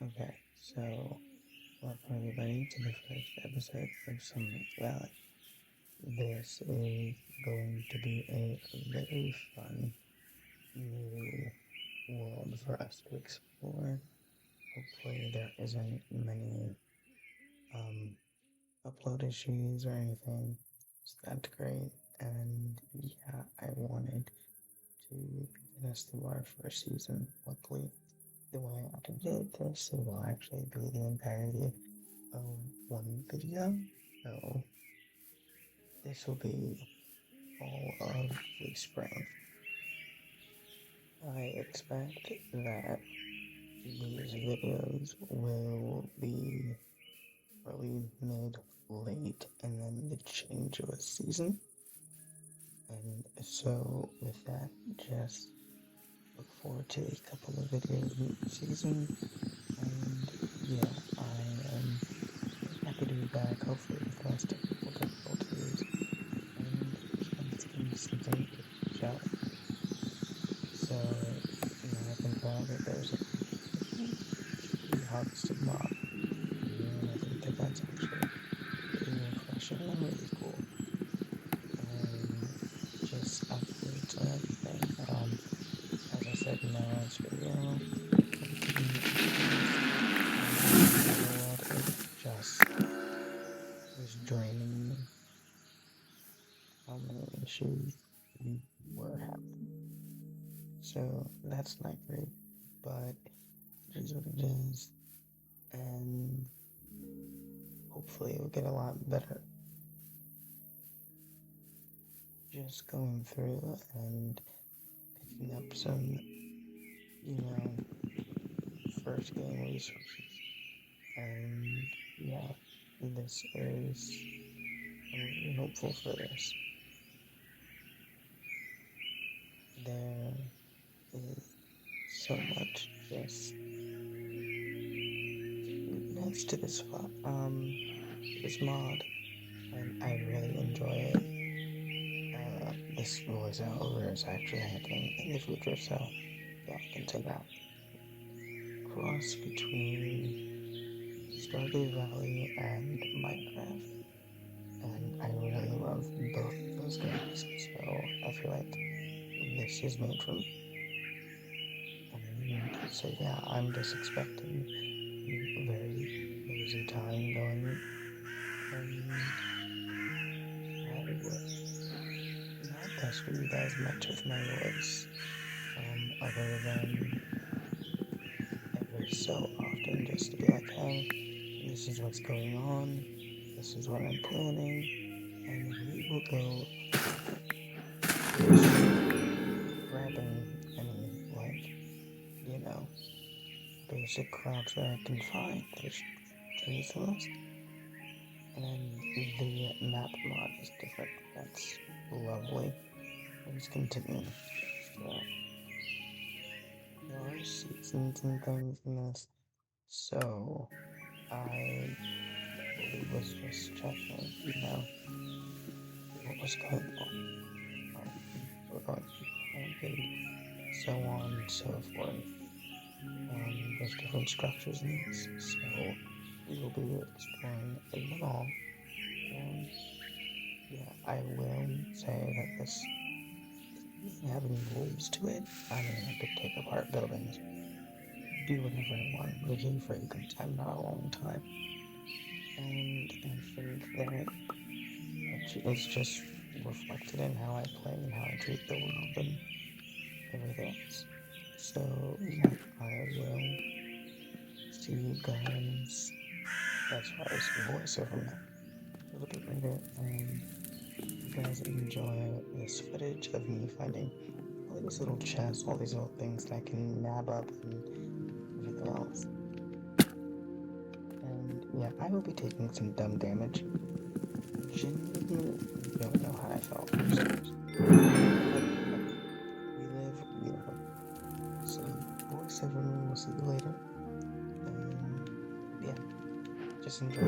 Okay, so welcome everybody to the first episode of Sunlit Valley. This is going to be a very fun new world for us to explore. Hopefully there isn't many upload issues or anything, so that's great. And yeah, I wanted to get us through our first season. Luckily, the way I can do this, it will actually be the entirety of one video. So this will be all of the spring. I expect that these videos will be early, mid, late, and then the change of a season. And so with that, just look forward to a couple of videos each season. And yeah, I am happy to be back, hopefully with less technical difficulties. And yeah, it's gonna be something to shout. So now I can tell that there's a free harvested mob, and I think that that's actually really refreshing and really cool. And just updates on everything. As I said in my last video, I'll be taking the issues. The world it just was draining me. How many issues we were having. So that's not great, but it is what it is, and hopefully it'll get a lot better. Just going through and picking up some, first game resources. And yeah, this is, I'm really hopeful for this. There is so much just cuteness to this mod, and I really enjoy it. This voiceover is actually happening in the future, so yeah, I can say that. Cross between Stardew Valley and Minecraft, and I really love both of those games, so I feel like this is made for me. And so yeah, I'm just expecting a very cozy time going, and I will not pester you guys much with my voice, other than every so often just to be like, hey, this is what's going on, this is what I'm planning, and we will go grabbing any, basic crops that I can find. There's trees list, and the map mod is different. That's lovely. Let's continue. So, there are seasons and things in this, so I was just checking, what was going on. We're going to be planted, so on and so forth. There's different structures in this, so we will be exploring them all. And yeah, I will say that this doesn't have any rules to it. I mean, I could take apart buildings, do whatever I want, really for a good time, not a long time. And I think that it's just reflected in how I play and how I treat the world and everything else. So yeah, I will see you guys as far as voiceover map a little bit later, and you guys enjoy this footage of me finding all these little chests, all these little things that I can nab up and everything else. And yeah, I will be taking some dumb damage. Genuinely don't know how I felt for some we live, we learn. So, voiceover me, we'll see you later. And yeah, just enjoy.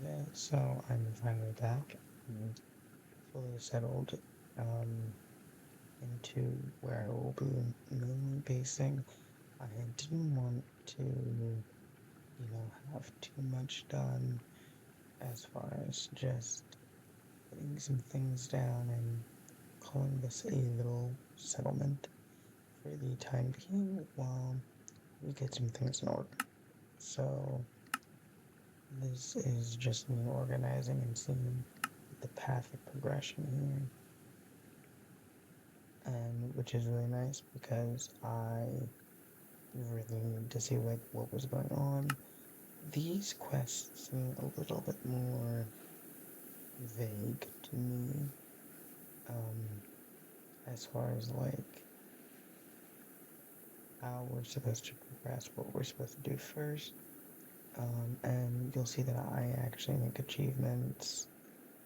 Okay, so I'm finally back and fully settled into where I will be mainly basing. I didn't want to, have too much done as far as just putting some things down and calling this a little settlement for the time being while we get some things in order. So this is just me organizing and seeing the path of progression here, and which is really nice because I really needed to see like what was going on. These quests seem a little bit more vague to me, um, as far as like how we're supposed to progress, what we're supposed to do first. And you'll see that I actually make achievements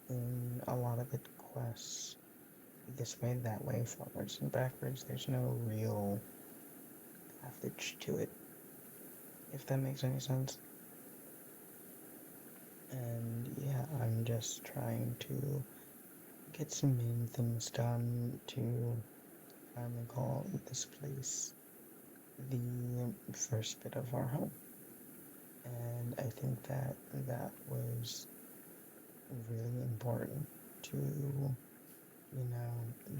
in a lot of the quests this way, that way, forwards and backwards. There's no real passage to it, if that makes any sense. And yeah, I'm just trying to get some main things done to finally call this place the first bit of our home. And I think that that was really important to,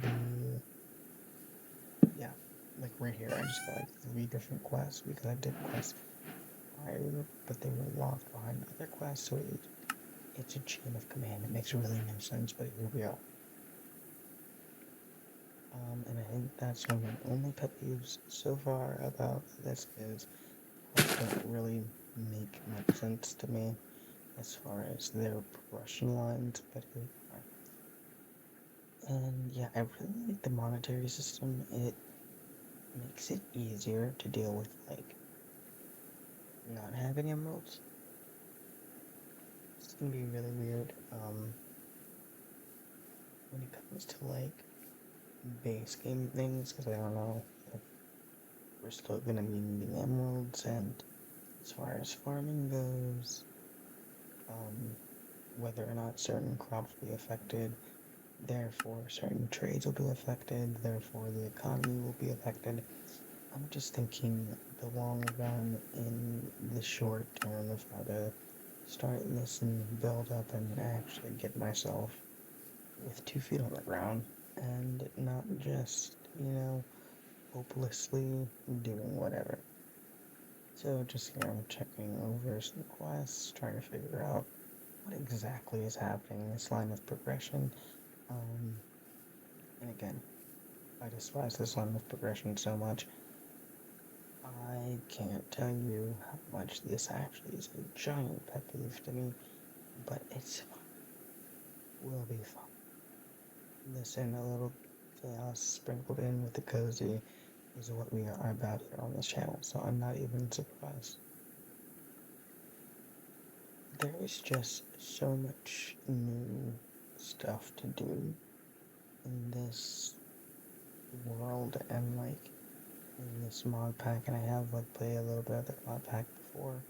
the, yeah, like right here, I just got like 3 different quests because I did quests prior, but they were locked behind other quests, so it's a chain of command. It makes really no sense, but here we are. And I think that's one of my only pet peeves so far about this is quests don't really make much sense to me as far as their progression lines, but here we are. And yeah, I really like the monetary system. It makes it easier to deal with like not having emeralds. It's gonna be really weird. When it comes to like base game things, because I don't know if we're still gonna be needing emeralds, and as far as farming goes, whether or not certain crops will be affected, therefore certain trades will be affected, therefore the economy will be affected. I'm just thinking the long run in the short term of how to start this and build up and actually get myself with 2 feet on the ground and not just, hopelessly doing whatever. So just here I'm checking over some quests, trying to figure out what exactly is happening in this line of progression. And again, I despise this line of progression so much. I can't tell you how much this actually is a giant pet peeve to me, but it's fun. Will be fun. Listen, a little chaos sprinkled in with the cozy is what we are about here on this channel, so I'm not even surprised. There is just so much new stuff to do in this world and like in this mod pack, and I have like played a little bit of the mod pack before,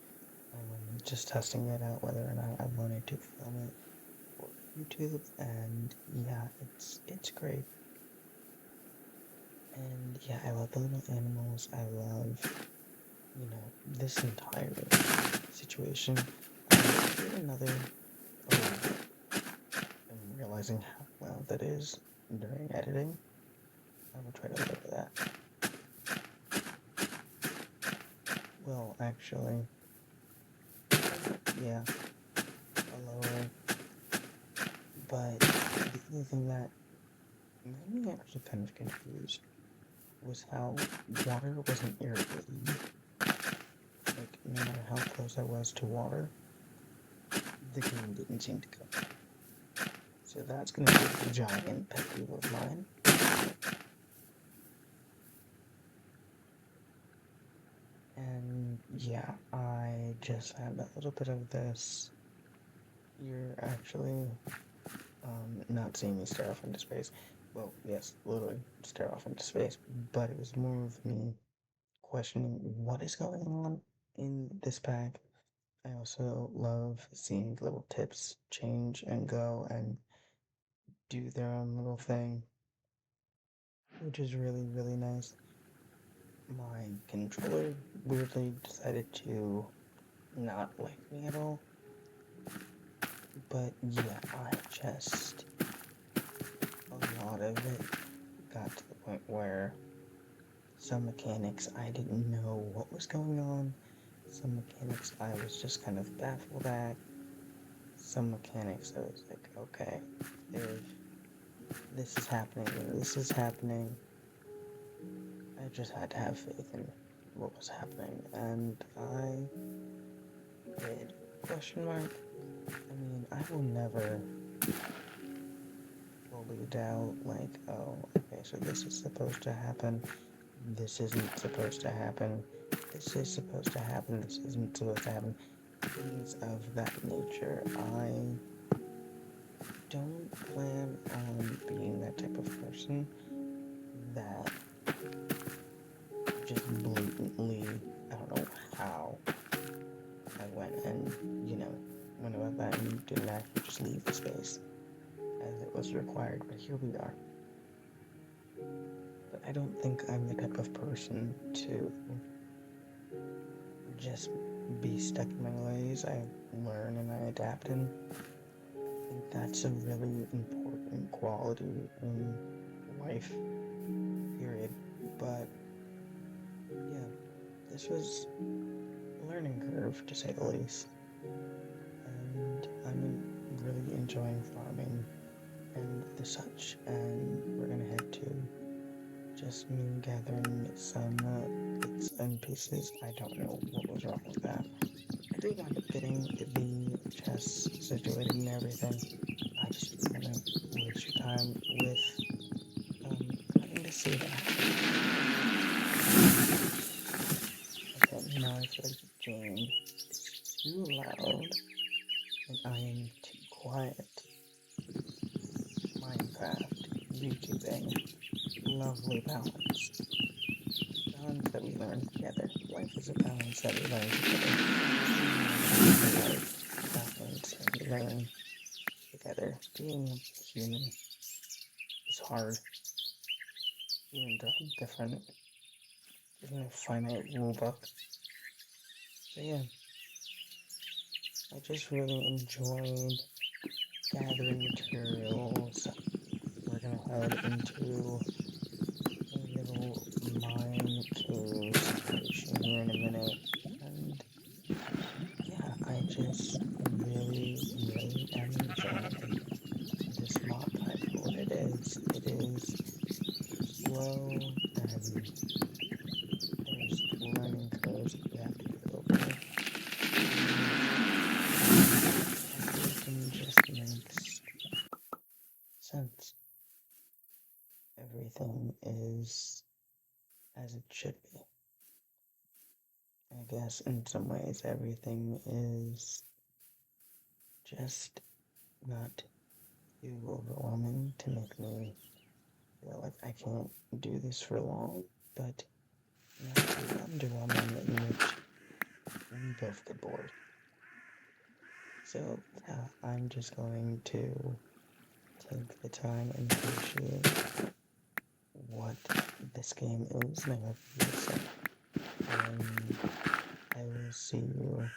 just testing it out whether or not I wanted to film it for YouTube, and yeah, it's great. And yeah, I love the little animals. I love, this entire situation. Another. Oh, I'm realizing how loud that is during editing. I will try to lower that. Well, actually, yeah, I'll lower it. But the only thing that made me actually kind of confused was how water wasn't irrigating. Like, no matter how close I was to water, the game didn't seem to go. So that's gonna be a giant pet peeve of mine. And yeah, I just had a little bit of this. You're actually not seeing me stare off into space. Well, yes, literally stare off into space, but it was more of me questioning what is going on in this pack I also love seeing little tips change and go and do their own little thing, which is really, really nice. My controller weirdly decided to not like me at all. But yeah, a lot of it got to the point where some mechanics I didn't know what was going on. Some mechanics I was just kind of baffled at. Some mechanics I was like, okay, if this is happening, this is happening. I just had to have faith in what was happening, and I did. Question mark? I mean, I will never fully doubt, like, oh, okay, so this is supposed to happen, this isn't supposed to happen, this is supposed to happen, this isn't supposed to happen. Things of that nature. I don't plan on being that type of person that just blatantly, I don't know how I went and, went about that and didn't actually just leave the space as it was required, but here we are. But I don't think I'm the type of person to just be stuck in my ways. I learn and I adapt, and I think that's a really important quality in life, period. But yeah, this was a learning curve, to say the least. And I'm really enjoying farming and the such, and we're gonna head to just me gathering some bits and pieces. I don't know what was wrong with that. I do wind up getting the chests situated and everything. I just didn't want to waste your time with having to see that. Okay, now I feel like Jane is too loud and I am too quiet. Minecraft, YouTubing, lovely balance. Balance that we learn together. Life is a balance that we learn together. Life, balance that we learn together. Being a human is hard. Humans are different. There's no finite rule book. So yeah, I just really enjoyed gathering materials. We're gonna head into a little mine cave situation here in a minute. And yeah, I just really, really am enjoying this mod pack for what it is. It is slow and there's learning curves that you have to get over. Everything just makes sense. Everything is as it should be. I guess in some ways everything is just not too overwhelming to make me feel like I can't do this for long, but not too underwhelming in which we both get bored. So yeah, I'm just going to take the time and appreciate what this game is, and I hope you do the same. And I will see you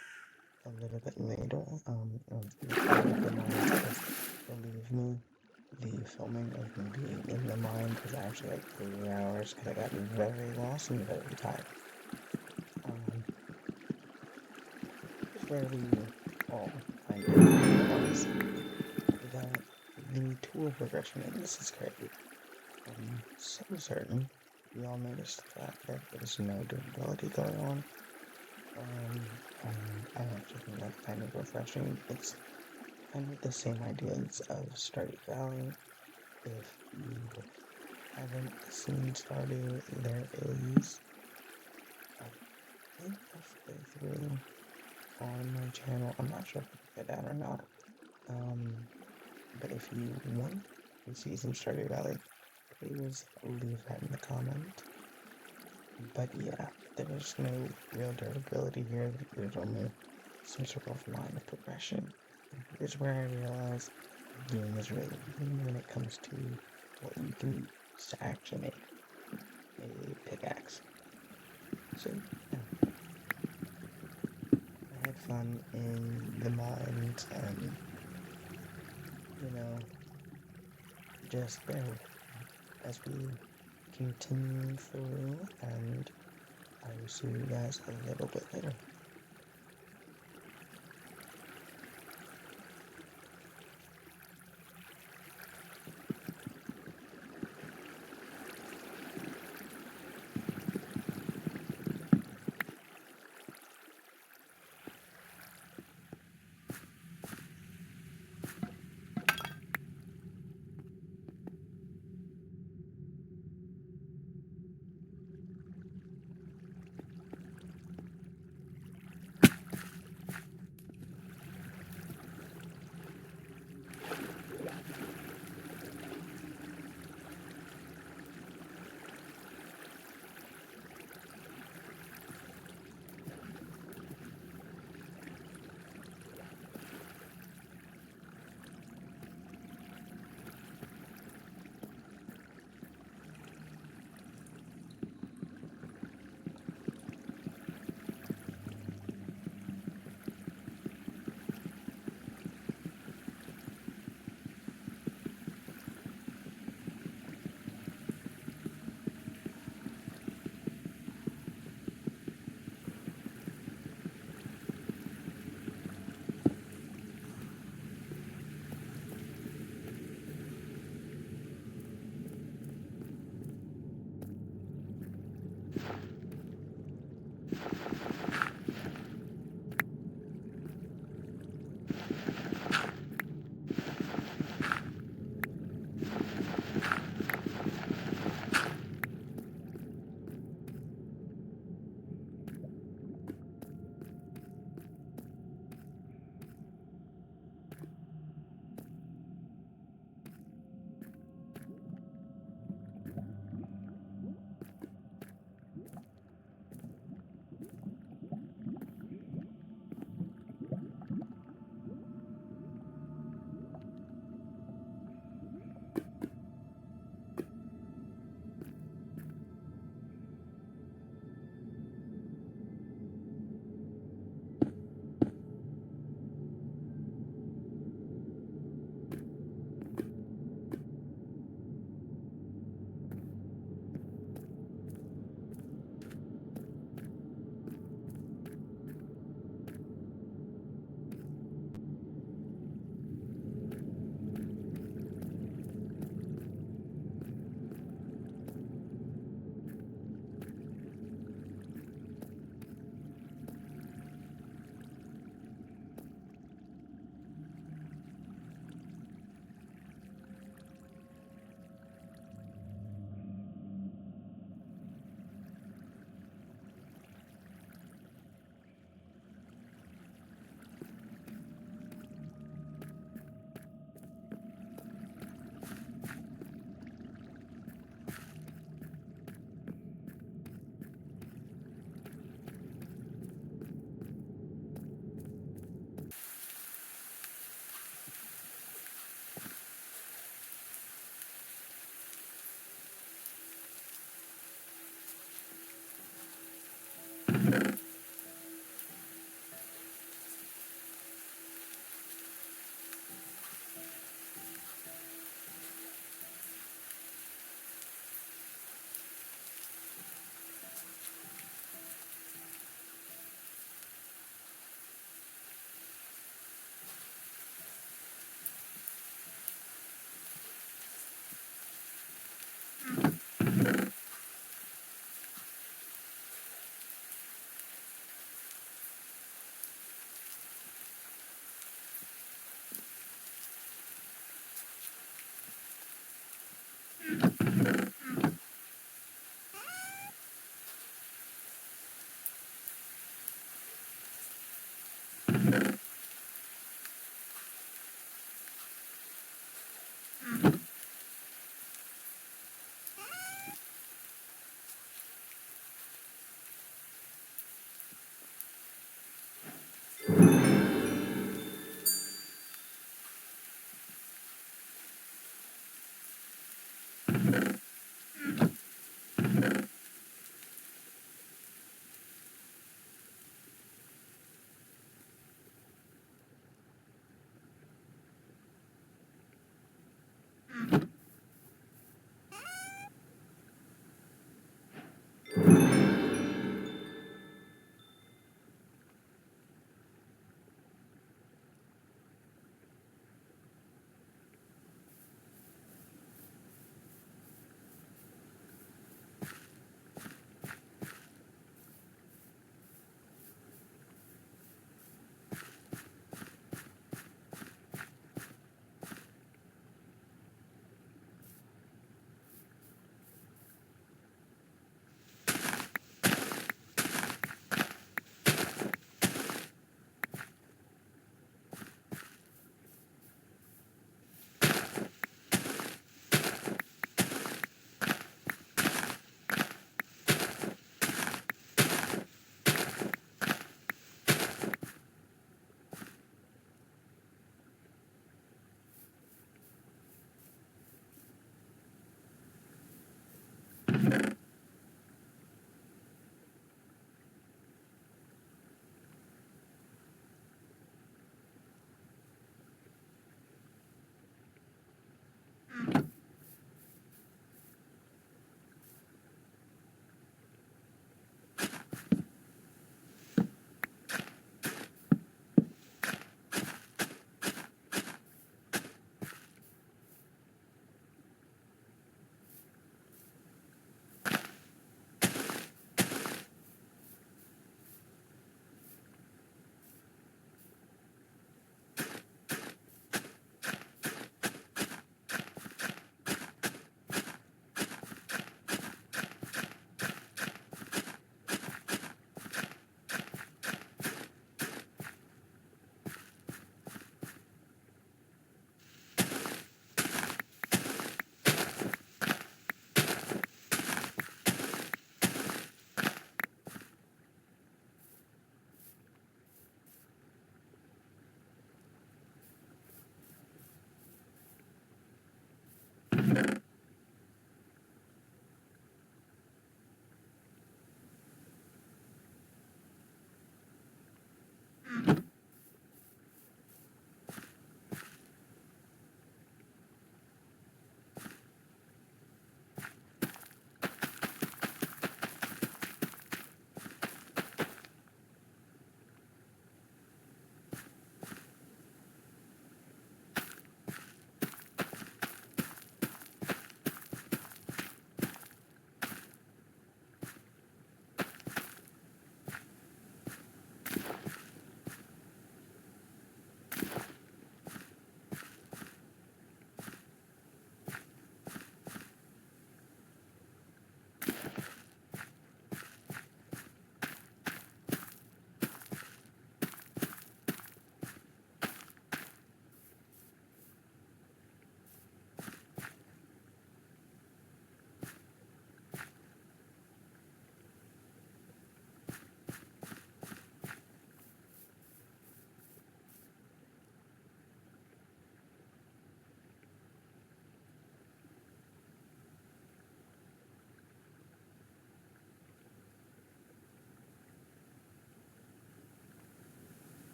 a little bit later. Believe me, the filming of me being in the mine was actually like 3 hours because I got very lost and very tired. Where we all kind of realize that the tool progression in this is crazy. I'm so certain we all noticed that there's no durability going on. I actually think that's kind of refreshing. It's kind of the same ideas of Stardew Valley. If you haven't seen Stardew, there is I think a playthrough on my channel. I'm not sure if I put that or not. But if you want to see some Stardew Valley, please leave that in the comment. But yeah, there's no real durability here. There's only some sort of line of progression. Here's where I realize the game is really mean when it comes to what you can use to actually make a pickaxe. So, yeah, I had fun in the mines and, just bear with me as we continue through, and I will see you guys a little bit later.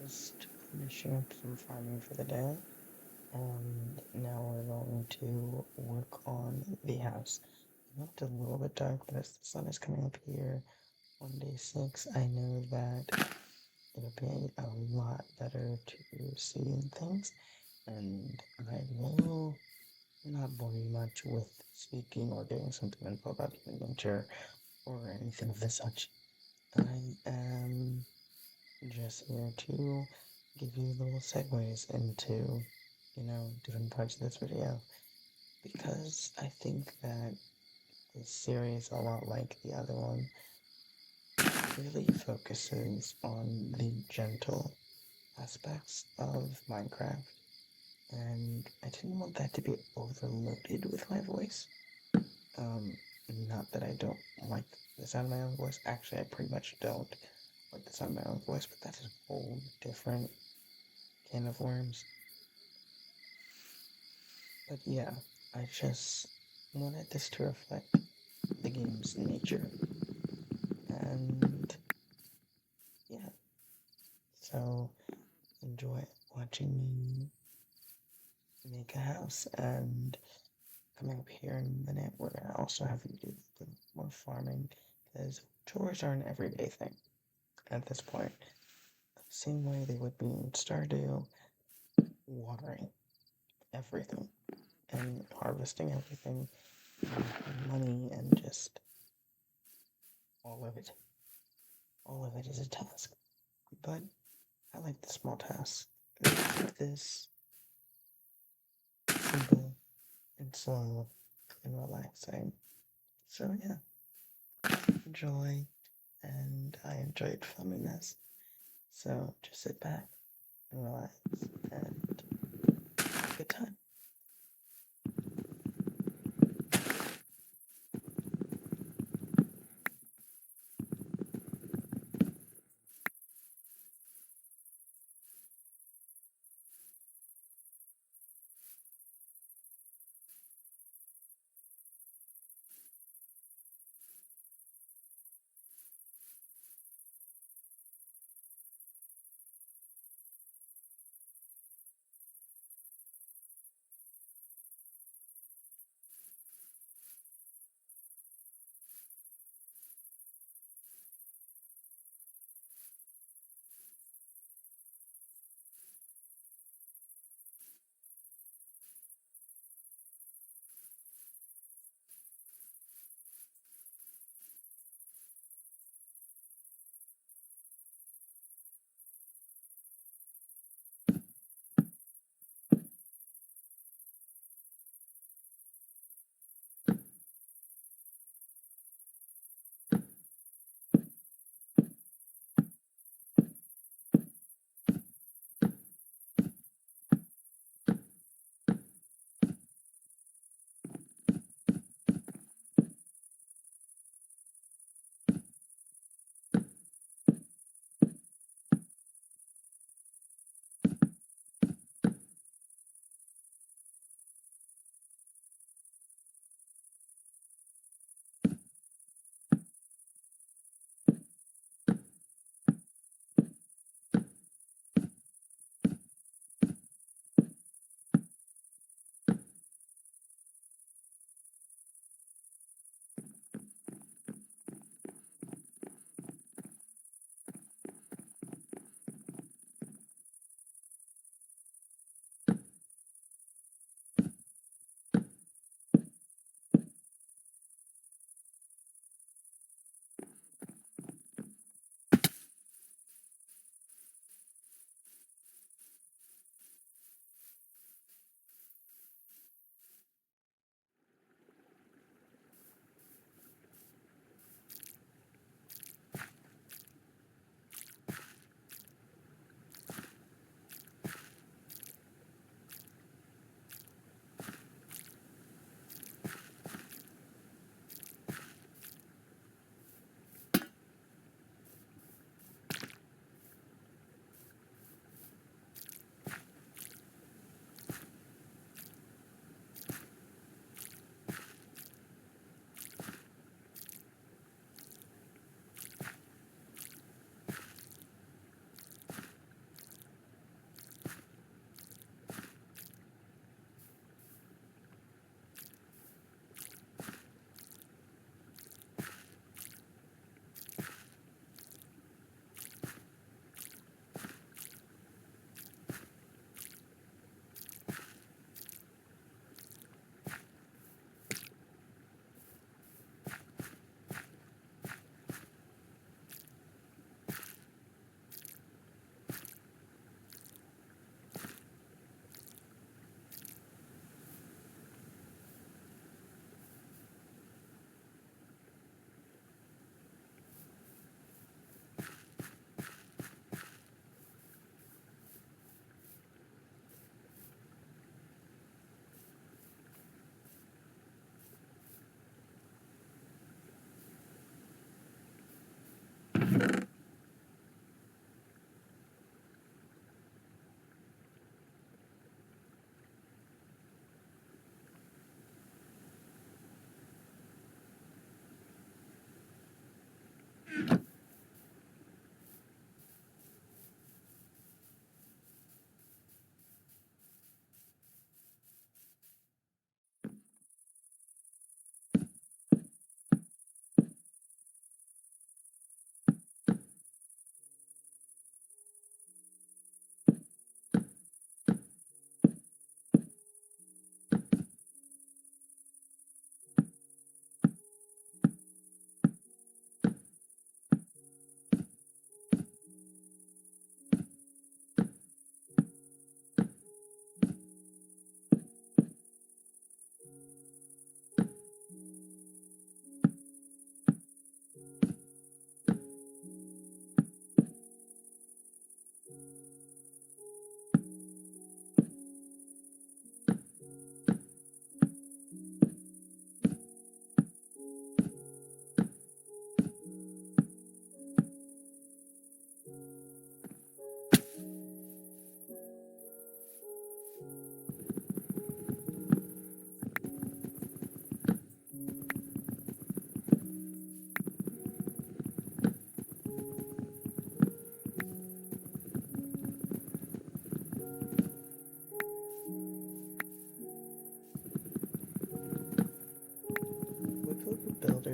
just finishing up some farming for the day, and now we're going to work on the house. I know it's a little bit dark, but as the sun is coming up here on day 6, I know that it'll be a lot better to see things, and I will not bore you much with speaking or giving some info about human nature or anything of the such. I am just here to give you little segues into, different parts of this video. Because I think that this series, a lot like the other one, really focuses on the gentle aspects of Minecraft. And I didn't want that to be overloaded with my voice. Um, Not that I don't like the sound of my own voice. Actually, I pretty much don't like the sound of my own voice, but that is a whole different can of worms. But yeah, I just wanted this to reflect the game's nature. And yeah, so enjoy watching me make a house. And coming up here in a minute, we're gonna also have to do a little more farming because chores are an everyday thing at this point. Same way they would be in Stardew, watering everything and harvesting everything, and making money, and just all of it. All of it is a task. But I like the small tasks. They keep this simple and slow and relaxing. So yeah, enjoy, and I enjoyed filming this. So just sit back and relax and have a good time.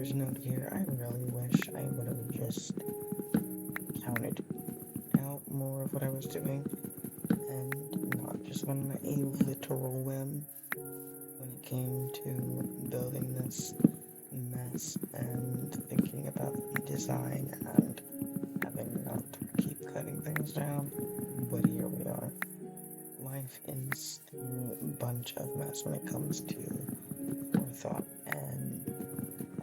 builder's note here. I really wish I would have just counted out more of what I was doing and not just went on a literal whim when it came to building this mess and thinking about the design and having not to keep cutting things down. But here we are. Life is a bunch of mess when it comes to forethought and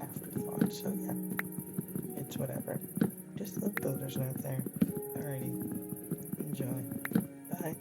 afterthought. So yeah, it's whatever. Just a builder's note there. Alrighty, enjoy. Bye.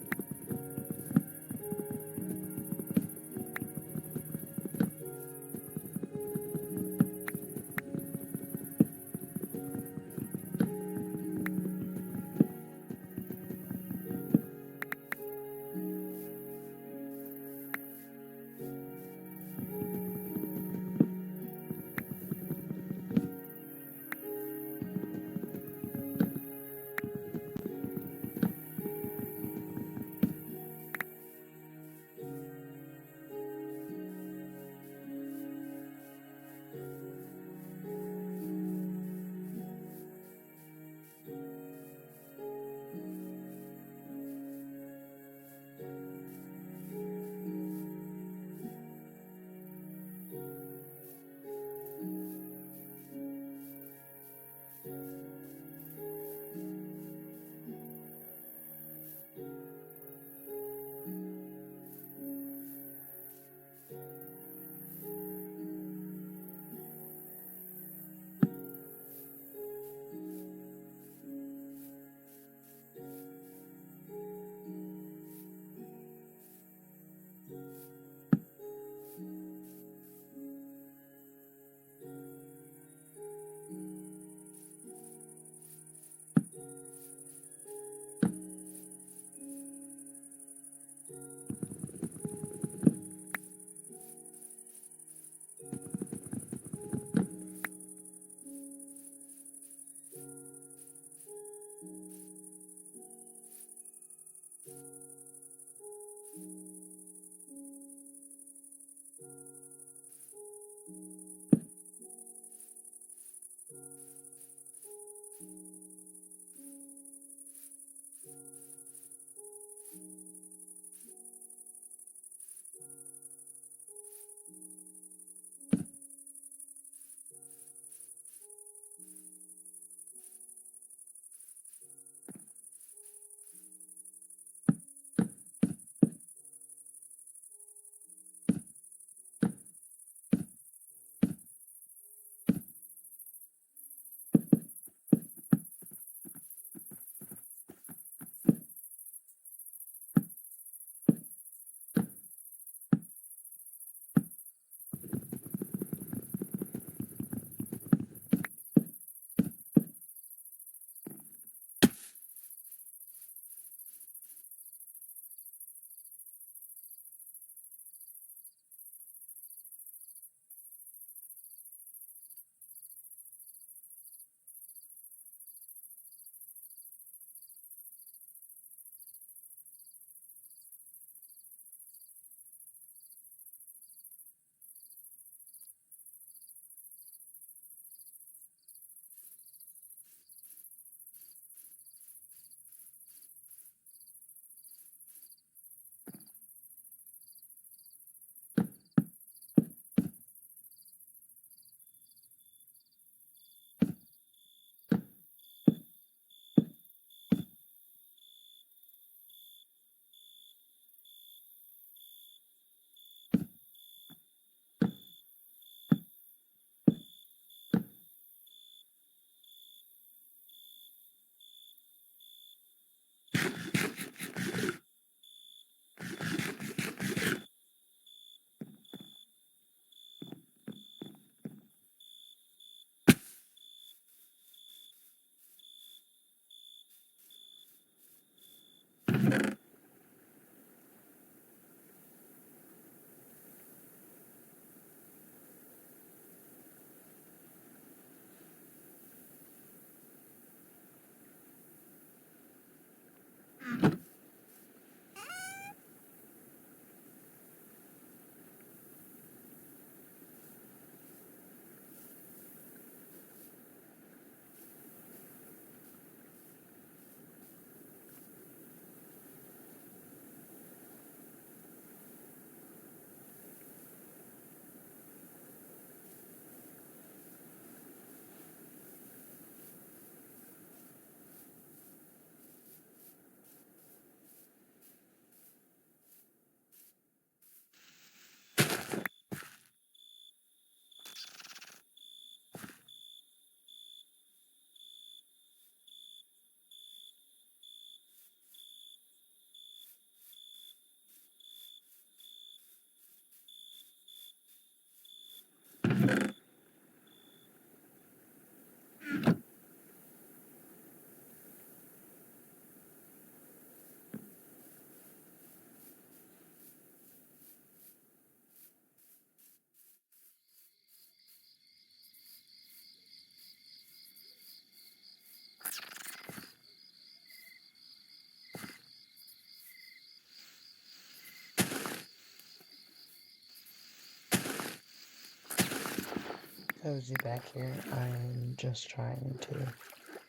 cozy back here. I'm just trying to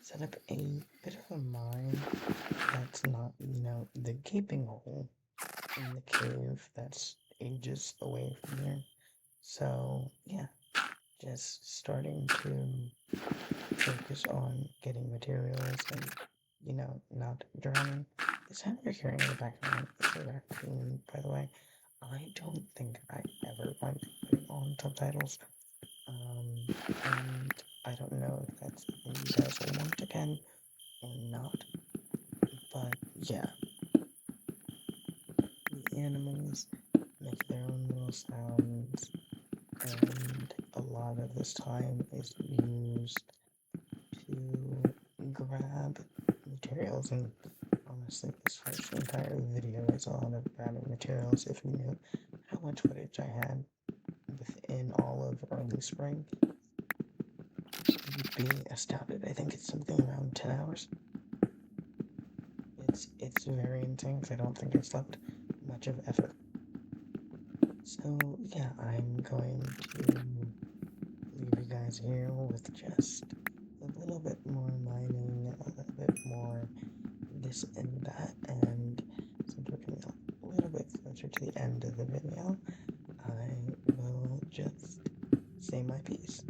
set up a bit of a mine that's not, the gaping hole in the cave that's ages away from here. So, yeah, just starting to focus on getting materials and, not drowning. The sound you're hearing in the background is a raccoon, by the way. I don't think I ever went putting on subtitles. And I don't know if that's something you guys will want again or not. But yeah, the animals make their own little sounds, and a lot of this time is used to grab materials. And honestly, this first entire video is a lot of grabbing materials. If you knew how much footage I had within all of early spring, you'd be astounded. I think it's something around 10 hours. It's very intense. I don't think I slept much of effort. So yeah, I'm going to leave you guys here with just a little bit more mining, a little bit more this and that, and since we're getting a little bit closer to the end of the video, I will just say my piece.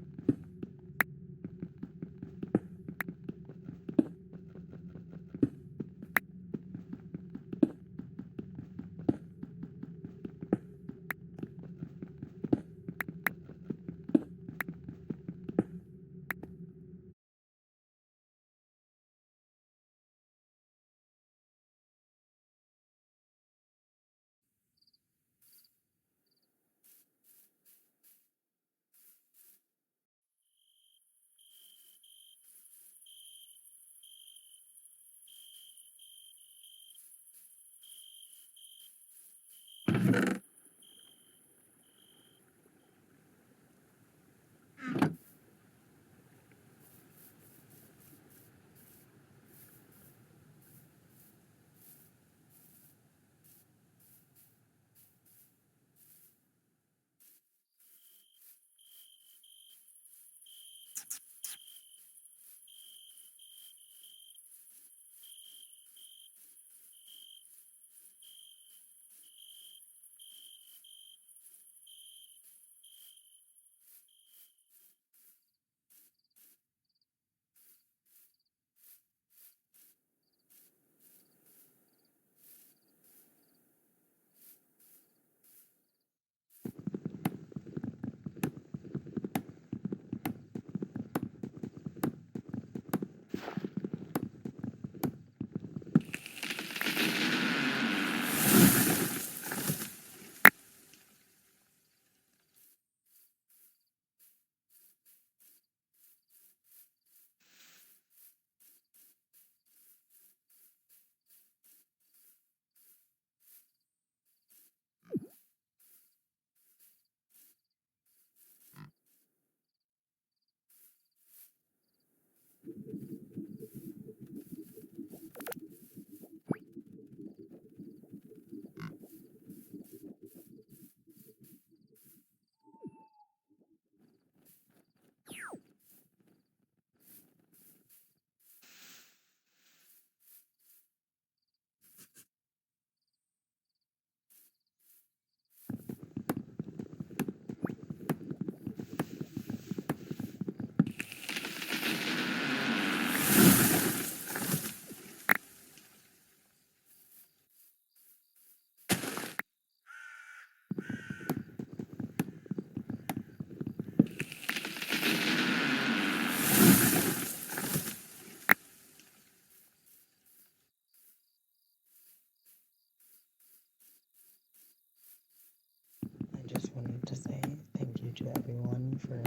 I just wanted to say thank you to everyone for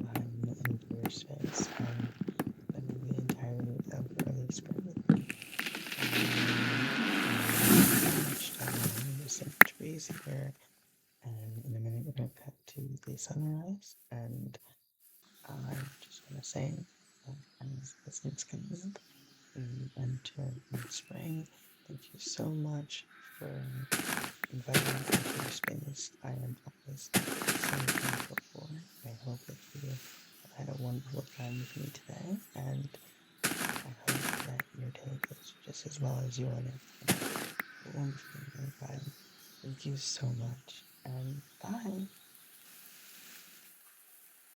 allowing me into your space and spending the entirety of early spring with me. Much time behind the same trees here, and in a minute we're gonna cut to the sunrise. And I just want to say, as the sun's coming up and enter mid spring, thank you so much for inviting me into your space. I am always so thankful for. I hope that you have had a wonderful time with me today, and I hope that your day goes just as well as yours is. It won't be any time. Thank you so much, and bye.